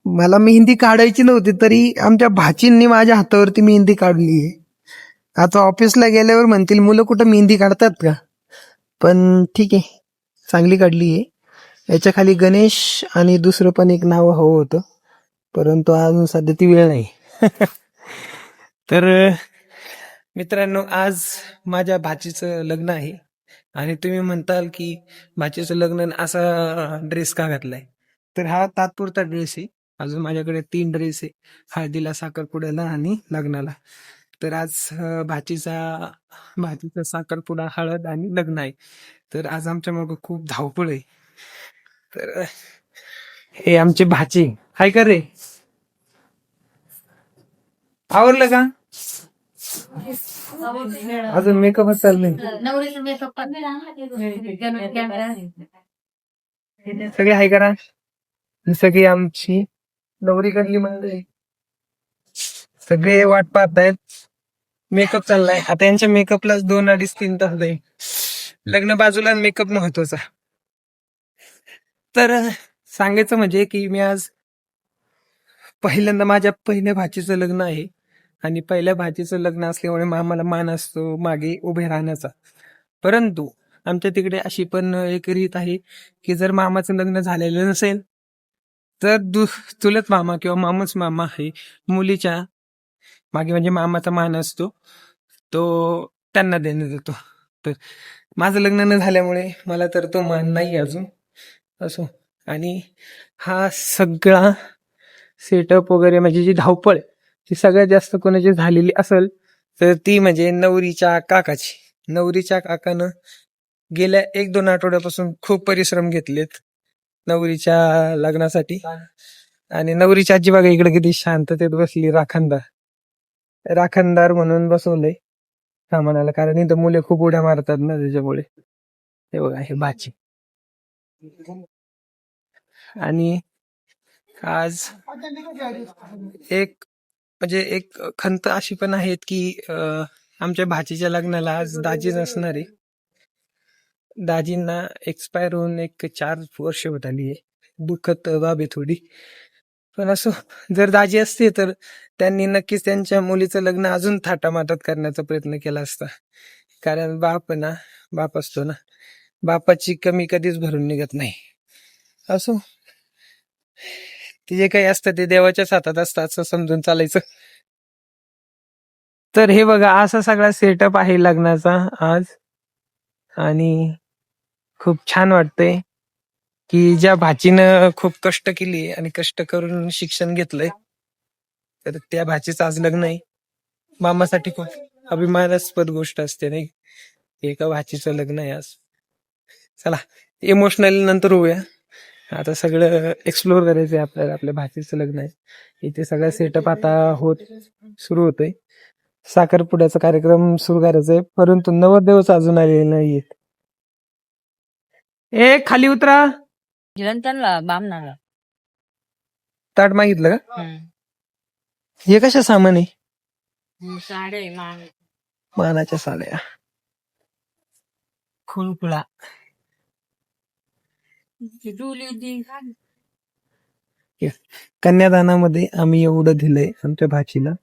मला मेहंदी काढायची नव्हती तरी आमच्या भाचींनी माझ्या हातावरती मेहंदी काढली आहे. आता ऑफिसला गेल्यावर म्हणतील मुलं कुठं मेहंदी काढतात का, पण ठीक आहे, चांगली काढली आहे. याच्या खाली गणेश आणि दुसरं पण एक नाव हवं होतं, परंतु अजून सध्या ती वेळ नाही. तर मित्रांनो, आज माझ्या भाचीचं लग्न आहे आणि तुम्ही म्हणताल की भाचीचं लग्न असा ड्रेस का घातलाय, तर हा तात्पुरता ड्रेस आहे. अजून माझ्याकडे 3 ड्रेस आहे, हळदीला, साखरपुड्याला आणि लग्नाला. तर आज भाचीचा साखरपुडा, हळद आणि लग्न आहे. तर आज आमच्या मागं खूप धावपळ आहे. तर हे आमचे भाची हाय का रे, आवडलं का? अजून मेकअप चाललंय, सगळे हाय करा. सगळी आमची नवरी कडली मंडळी सगळे वाट पाहतायत. मेकअप चाललाय आता, यांच्या मेकअपला 2, 2.5, 3 तास जाईल. लग्न बाजूला, मेकअप महत्वाचा. तर सांगायचं म्हणजे की मी आज पहिल्यांदा माझ्या पहिल्या भाचीचं लग्न आहे आणि पहिल्या भाचीचं लग्न असल्यामुळे मामाला मान असतो मागे उभे राहण्याचा. परंतु आमच्या तिकडे अशी पण एक रीत आहे की जर मामाचं लग्न झालेलं नसेल तर चुलत मामा किंवा मामाच मामा आहे मुलीच्या मागे, म्हणजे मामाचा मान असतो तो त्यांना देण्यात येतो. तर माझं लग्न न झाल्यामुळे मला तर तो मान नाही अजून. असो, आणि हा सगळा सेटअप वगैरे म्हणजे जी धावपळ ही सगळ्यात जास्त कोणाची झालेली असेल तर ती म्हणजे नवरीच्या काकाची. नवरीच्या काकानं गेल्या 1-2 आठवड्यापासून खूप परिश्रम घेतलेत नवरीच्या लग्नासाठी. आणि नवरीची आजी बघा इकडे किती शांततेत बसली, राखणदार म्हणून बसवलंय सामानाला, कारण इथं मुले खूप उड्या मारतात ना त्याच्यामुळे. हे बघा, हे भाची. आणि आज एक खंत अशी पण आहेत की आमच्या भाचीच्या लग्नाला आज दाजी नसणार आहे. दाजींना एक्सपायर होऊन 4 वर्ष होत आली आहे. दुःखद बाब आहे थोडी, पण असो, जर दाजी असते तर त्यांनी नक्कीच त्यांच्या मुलीचं लग्न अजून थाटामाटात करण्याचा प्रयत्न केला असता. कारण बाप असतो ना, बापाची कमी कधीच भरून निघत नाही. असो, ते जे काही असतं ते देवाच्याच हातात असतं असं समजून चालायचं. तर हे बघा, असा सगळा सेटअप आहे लग्नाचा आज. आणि खूप छान वाटतंय की ज्या भाचीनं खूप कष्ट केली आणि कष्ट करून शिक्षण घेतलंय, तर त्या भाचीचं आज लग्न आहे. मामासाठी खूप अभिमानास्पद गोष्ट असते नाही, एका भाचीचं लग्न आहे आज. चला, इमोशनली नंतर होऊया. आता सगळं एक्सप्लोर करायचंय आपल्याला. आपल्या भाचीचं लग्न आहे, इथे सगळं सेटअप आता सुरू होतोय. साखरपुड्याचा कार्यक्रम सुरू करायचा आहे, परंतु नवरदेवच अजून आलेले नाहीयेत. खाली उतरा. बामणाला ताट मागितलं का? हे कशा सामान आहे? मानाच्या साड्या, खुळखुळा. कन्यादानामध्ये आम्ही एवढं दिलंय आमच्या भाचीला.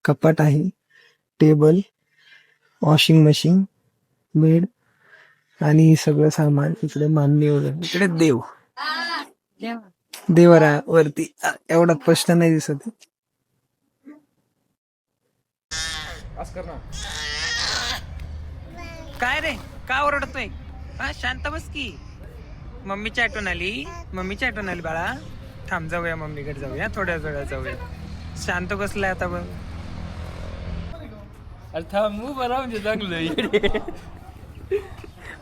कपाट आहे, टेबल, वॉशिंग मशीन, बेड आणि सगळं सामान. इकडे मान्य, इकडे देवरा वरती. एवढा स्पष्ट नाही दिसत. काय रे, का ओरडतोय? शांत बस की. मम्मीची आठवण आली बाळा. थांब, जाऊया मम्मीकडे, जाऊया थोड्या वेळा जाऊया. शांत बसलाय आता बघ.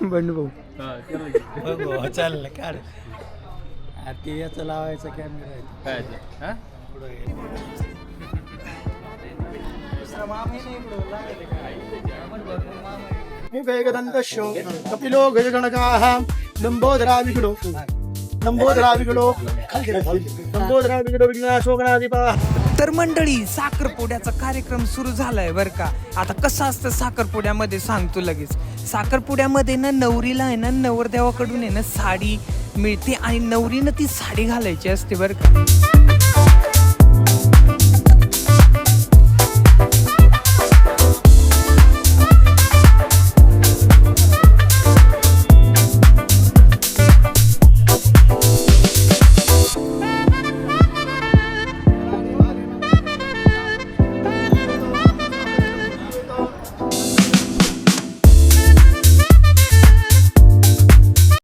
बंडू भाऊ चाल ना, काढ ते याचा लावायचा कॅमेरा. कपिलो गजगणकाः लंबोदरा विघ्नो विघ्नाशो गणाधिपः. तर मंडळी, साखरपुड्याचा कार्यक्रम सुरू झालाय बर का. आता कसं असतं साखरपुड्यामध्ये सांगतो लगेच. साखरपुड्यामध्ये ना नवरीला आहे ना नवरदेवाकडून आहे ना साडी मिळते आणि नवरीनं ती साडी घालायची असते बरं का.